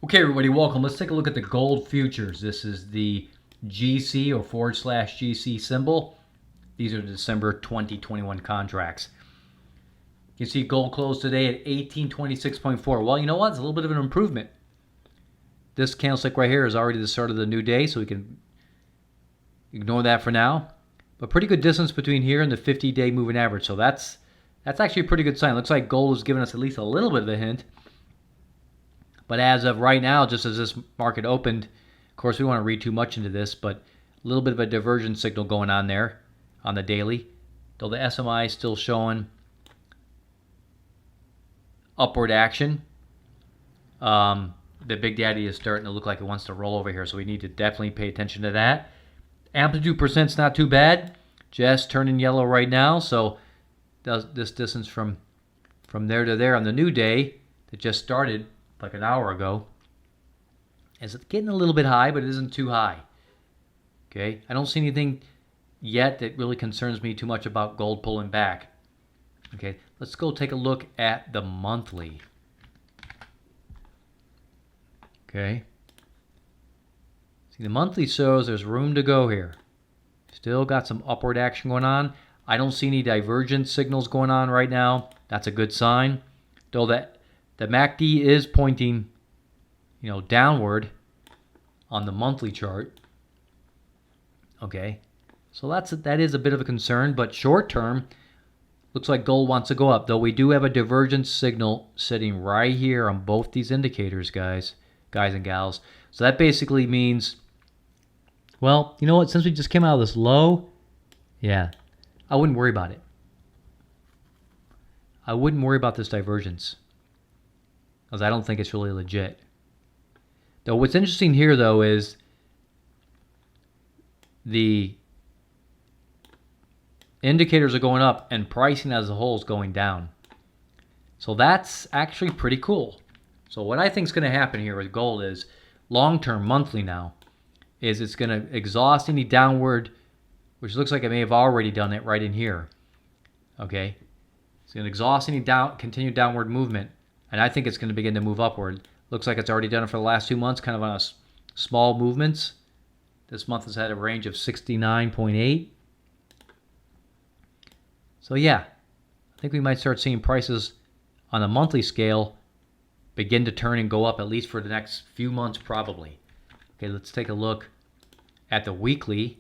Okay, everybody, welcome. Let's take a look at the gold futures. This is the GC or /GC symbol. These are the December 2021 contracts. You can see gold closed today at 1826.4. Well, you know what? It's a little bit of an improvement. This candlestick right here is already the start of the new day, so we can ignore that for now. But pretty good distance between here and the 50-day moving average. So that's actually a pretty good sign. Looks like gold is giving us at least a little bit of a hint. But as of right now, just as this market opened, of course, we don't want to read too much into this, but a little bit of a divergent signal going on there on the daily. Though the SMI is still showing upward action. The Big Daddy is starting to look like it wants to roll over here, so we need to definitely pay attention to that. Amplitude percent's not too bad. Just turning yellow right now, so this distance from there to there on the new day that just started like an hour ago is getting a little bit high, but it isn't too high. Okay, I don't see anything yet that really concerns me too much about gold pulling back. Okay, let's go take a look at the monthly. Okay, see, the monthly shows there's room to go here. Still got some upward action going on. I don't see any divergent signals going on right now. That's a good sign. Though that the MACD is pointing, downward on the monthly chart. Okay, so that is a bit of a concern, but short term, looks like gold wants to go up. Though we do have a divergent signal sitting right here on both these indicators, guys and gals. So that basically means, well, you know what? Since we just came out of this low, yeah, I wouldn't worry about it. I wouldn't worry about this divergence, because I don't think it's really legit. Though what's interesting here, though, is the indicators are going up and pricing as a whole is going down. So that's actually pretty cool. So what I think is going to happen here with gold is long-term, monthly now, is it's going to exhaust any downward, which looks like it may have already done it right in here. Okay? It's going to exhaust any continued downward movement. And I think it's going to begin to move upward. Looks like it's already done it for the last 2 months, kind of on small movements. This month has had a range of 69.8. So yeah, I think we might start seeing prices on the monthly scale begin to turn and go up, at least for the next few months probably. Okay, let's take a look at the weekly.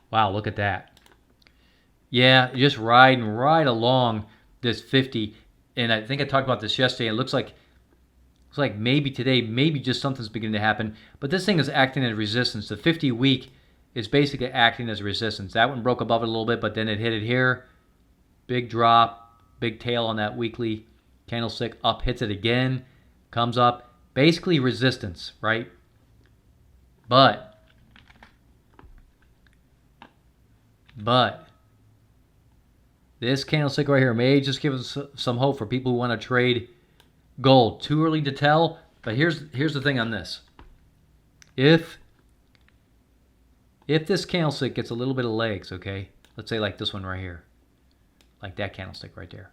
Wow, look at that. Yeah, just riding right along this 50. And I think I talked about this yesterday. It looks like maybe today, maybe just something's beginning to happen. But this thing is acting as resistance. The 50-week is basically acting as resistance. That one broke above it a little bit, but then it hit it here. Big drop, big tail on that weekly candlestick. Up, hits it again, comes up. Basically resistance, right? But this candlestick right here may just give us some hope for people who want to trade gold. Too early to tell, but here's the thing on this. If this candlestick gets a little bit of legs, okay, let's say like this one right here, like that candlestick right there.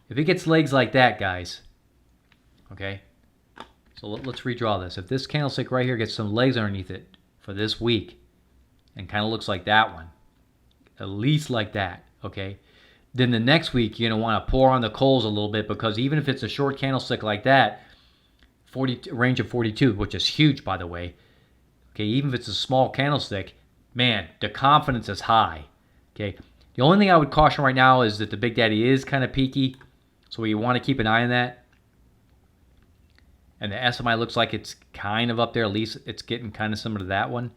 If it gets legs like that, guys, okay, so let's redraw this. If this candlestick right here gets some legs underneath it for this week and kind of looks like that one, at least like that, okay, then the next week you're going to want to pour on the coals a little bit, because even if it's a short candlestick like that, range of 42, which is huge, by the way, okay, even if it's a small candlestick, man, the confidence is high, okay. The only thing I would caution right now is that the Big Daddy is kind of peaky, so you want to keep an eye on that. And the SMI looks like it's kind of up there, at least it's getting kind of similar to that one.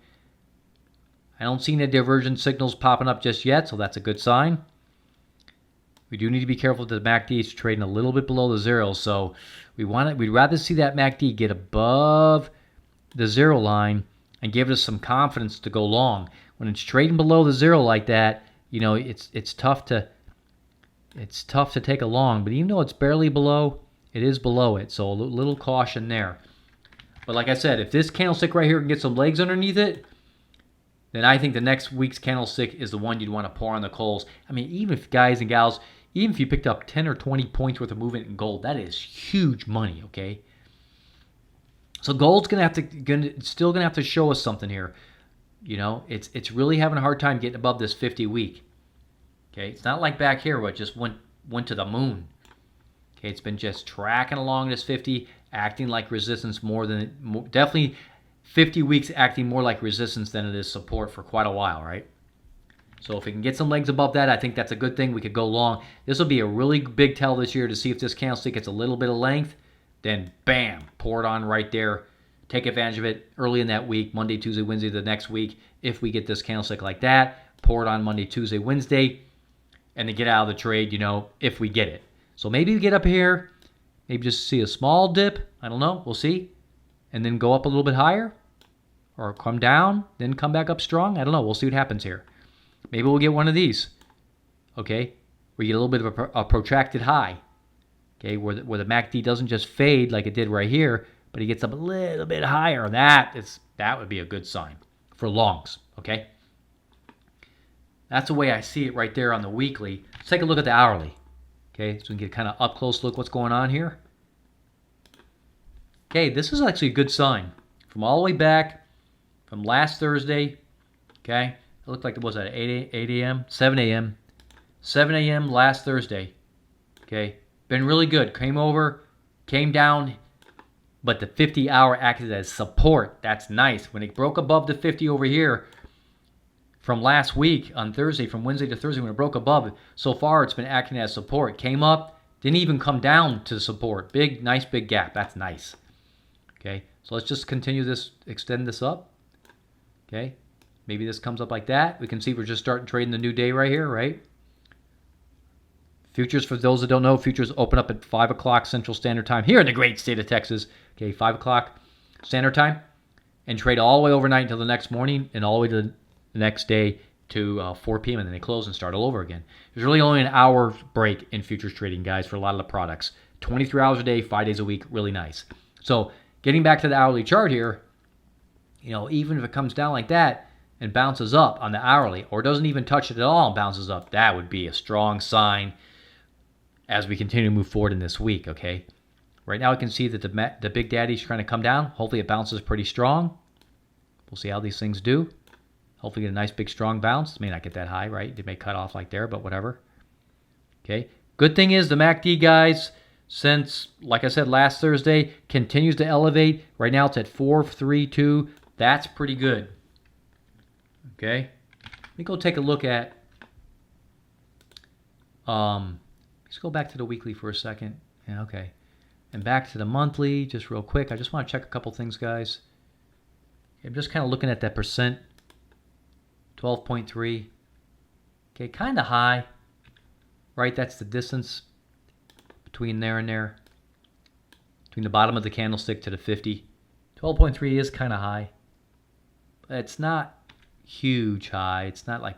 I don't see any divergent signals popping up just yet, so that's a good sign. We do need to be careful that the MACD is trading a little bit below the zero, so we'd rather see that MACD get above the zero line and give us some confidence to go long. When it's trading below the zero like that, it's tough to take a long. But even though it's barely below, it is below it, so a little caution there. But like I said, if this candlestick right here can get some legs underneath it, then I think the next week's candlestick is the one you'd want to pour on the coals. I mean, even if, guys and gals, Even if you picked up 10 or 20 points worth of movement in gold, that is huge money, okay? So gold's still gonna have to show us something here. You know, it's really having a hard time getting above this 50 week. Okay, it's not like back here where it just went to the moon. Okay, it's been just tracking along this 50, acting like resistance definitely 50 weeks acting more like resistance than it is support for quite a while, right? So if we can get some legs above that, I think that's a good thing. We could go long. This will be a really big tell this year to see if this candlestick gets a little bit of length. Then bam, pour it on right there. Take advantage of it early in that week, Monday, Tuesday, Wednesday, the next week. If we get this candlestick like that, pour it on Monday, Tuesday, Wednesday, and then get out of the trade, you know, if we get it. So maybe we get up here, maybe just see a small dip. I don't know. We'll see. And then go up a little bit higher or come down, then come back up strong. I don't know. We'll see what happens here. Maybe we'll get one of these, okay, where you get a little bit of a protracted high, okay, where the MACD doesn't just fade like it did right here, but it gets up a little bit higher. That would be a good sign for longs, okay? That's the way I see it right there on the weekly. Let's take a look at the hourly, okay, so we can get kind of up close look what's going on here. Okay, this is actually a good sign. From all the way back from last Thursday, okay, it looked like it was at 8 a.m., 7 a.m., 7 a.m. last Thursday, okay, been really good. Came over, came down, but the 50-hour acted as support. That's nice. When it broke above the 50 over here from last week on Thursday, from Wednesday to Thursday, when it broke above, so far it's been acting as support. Came up, didn't even come down to support. Big, nice big gap. That's nice. Okay, so let's just continue this, extend this up. Okay, maybe this comes up like that. We can see we're just starting trading the new day right here, right? Futures, for those that don't know, futures open up at 5 o'clock Central Standard Time here in the great state of Texas. Okay, 5 o'clock Standard Time, and trade all the way overnight until the next morning and all the way to the next day to 4 p.m. and then they close and start all over again. There's really only an hour break in futures trading, guys, for a lot of the products. 23 hours a day, 5 days a week, really nice. So getting back to the hourly chart here, you know, even if it comes down like that and bounces up on the hourly or doesn't even touch it at all and bounces up, that would be a strong sign as we continue to move forward in this week, okay? Right now I can see that the Big Daddy's trying to come down. Hopefully it bounces pretty strong. We'll see how these things do. Hopefully get a nice big strong bounce. It may not get that high, right? It may cut off like there, but whatever. Okay. Good thing is the MACD, guys, since, like I said, last Thursday, continues to elevate. Right now it's at 432. That's pretty good. Okay. Let me go take a look at, let's go back to the weekly for a second. Yeah, okay. And back to the monthly, just real quick. I just want to check a couple things, guys. I'm just kind of looking at that percent, 12.3. Okay, kind of high, right? That's the distance between there and there, between the bottom of the candlestick to the 50. 12.3 is kind of high, but it's not huge high. It's not like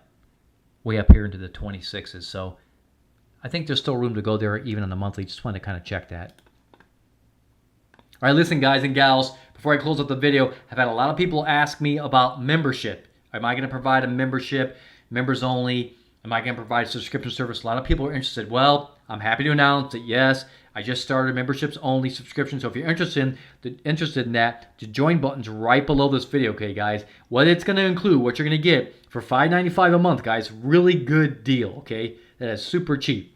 way up here into the 26s. So I think there's still room to go there even on the monthly. Just want to kind of check that. All right, listen, guys and gals, before I close up the video, I've had a lot of people ask me about membership. Am I going to provide a membership, members only? Am I going to provide a subscription service? A lot of people are interested. Well, I'm happy to announce that, yes, I just started memberships only subscription. So if you're interested in that, the join button's right below this video, okay, guys? What it's going to include, what you're going to get for $5.95 a month, guys. Really good deal, okay? That is super cheap.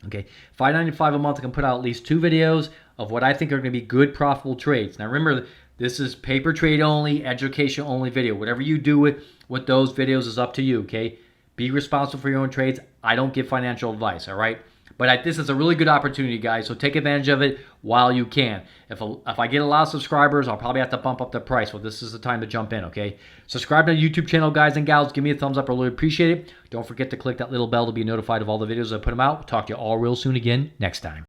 Okay, $5.95 a month. I can put out at least 2 videos of what I think are going to be good, profitable trades. Now remember, this is paper trade only, education only video. Whatever you do with those videos is up to you, okay? Be responsible for your own trades. I don't give financial advice, all right? But this is a really good opportunity, guys, so take advantage of it while you can. If I get a lot of subscribers, I'll probably have to bump up the price. Well, this is the time to jump in, okay? Subscribe to the YouTube channel, guys and gals. Give me a thumbs up. I really appreciate it. Don't forget to click that little bell to be notified of all the videos I put them out. We'll talk to you all real soon again next time.